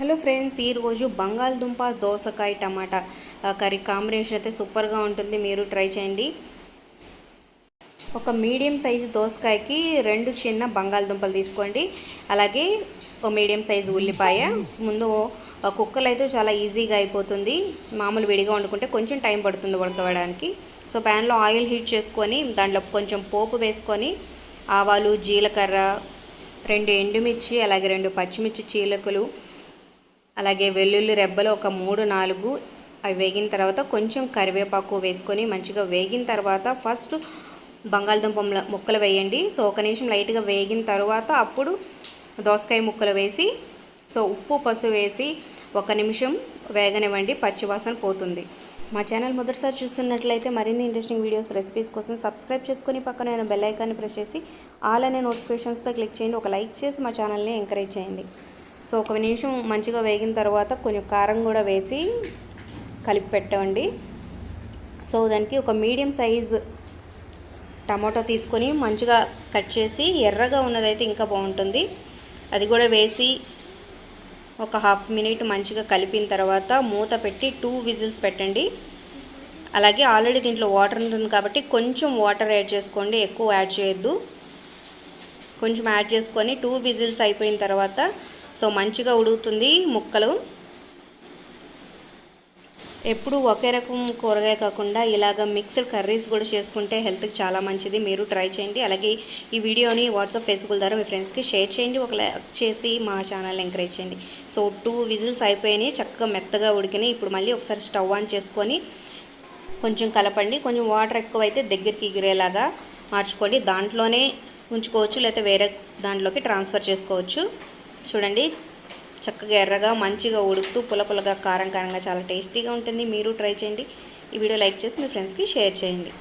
Hello friends, ఈరోజు బంగాళదుంప దోసకాయ టమాటా కర్రీ కాంబినేషన్ అయితే సూపర్గా ఉంటుంది. మీరు ట్రై చేయండి. ఒక మీడియం సైజు దోసకాయకి 2 చిన్న బంగాళదుంపలు తీసుకోండి. అలాగే ఒక మీడియం సైజు ఉల్లిపాయ. ముందు కుక్కర్లో అయితే చాలా ఈజీగా అయిపోతుంది. మామూలు విడిగా వండుకుంటే కొంచెం టైం పడుతుంది ఉడకడానికి. సో ప్యాన్లో ఆయిల్ హీట్ చేసుకొని దాంట్లో కొంచెం పోపు వేసుకొని ఆవాలు, జీలకర్ర, 2 ఎండుమిర్చి, అలాగే 2 పచ్చిమిర్చి చీలకలు, అలాగే వెల్లుల్లి రెబ్బలు ఒక 3-4 అవి వేగిన తర్వాత కొంచెం కరివేపాకు వేసుకొని మంచిగా వేగిన తర్వాత ఫస్ట్ బంగాళదుంప ముక్కలు వేయండి. సో ఒక నిమిషం లైట్గా వేగిన తర్వాత అప్పుడు దోసకాయ ముక్కలు వేసి ఉప్పు, పసుపు వేసి 1 నిమిషం వేగనివ్వండి. పచ్చివాసన పోతుంది. మా ఛానల్ మొదటిసారి చూస్తున్నట్లయితే మరిన్ని ఇంట్రెస్టింగ్ వీడియోస్, రెసిపీస్ కోసం సబ్స్క్రైబ్ చేసుకొని పక్కన బెల్ ఐకాన్ని ప్రెస్ చేసి ఆల్ అనే నోటిఫికేషన్స్పై క్లిక్ చేయండి. ఒక లైక్ చేసి మా ఛానల్ని ఎంకరేజ్ చేయండి. సో 1 నిమిషం మంచిగా వేగిన తర్వాత కొంచెం కారం కూడా వేసి కలిపి పెట్టండి. సో దానికి ఒక మీడియం సైజు టమాటో తీసుకొని మంచిగా కట్ చేసి, ఎర్రగా ఉన్నదైతే ఇంకా బాగుంటుంది, అది కూడా వేసి ఒక 1/2 మినిట్ మంచిగా కలిపిన తర్వాత మూత పెట్టి 2 విజిల్స్ పెట్టండి. అలాగే ఆల్రెడీ దీంట్లో వాటర్ ఉంటుంది కాబట్టి కొంచెం వాటర్ యాడ్ చేసుకోండి, ఎక్కువ యాడ్ చేయొద్దు. కొంచెం యాడ్ చేసుకొని 2 విజిల్స్ అయిపోయిన తర్వాత మంచిగా ఉడుకుతుంది ముక్కలు. ఎప్పుడు ఒకే రకం కూరగాయ కాకుండా ఇలాగ మిక్స్డ్ కర్రీస్ కూడా చేసుకుంటే హెల్త్కి చాలా మంచిది. మీరు ట్రై చేయండి. అలాగే ఈ వీడియోని వాట్సాప్, ఫేస్బుక్ ద్వారా మీ ఫ్రెండ్స్కి షేర్ చేయండి. ఒక లైక్ చేసి మా ఛానల్ని ఎంకరేజ్ చేయండి. 2 విజిల్స్ అయిపోయినాయి, చక్కగా మెత్తగా ఉడికినాయి. ఇప్పుడు మళ్ళీ ఒకసారి స్టవ్ ఆన్ చేసుకొని కొంచెం కలపండి. కొంచెం వాటర్ ఎక్కువైతే దగ్గరికి ఎగిరేలాగా మార్చుకోండి. దాంట్లోనే ఉంచుకోవచ్చు, లేకపోతే వేరే దాంట్లోకి ట్రాన్స్ఫర్ చేసుకోవచ్చు. చూడండి, చక్కగా ఎర్రగా మంచిగా ఉడుకుతూ పుల్లగా కారంగా చాలా టేస్టీగా ఉంటుంది. మీరు ట్రై చేయండి. ఈ వీడియో లైక్ చేసి మీ ఫ్రెండ్స్కి షేర్ చేయండి.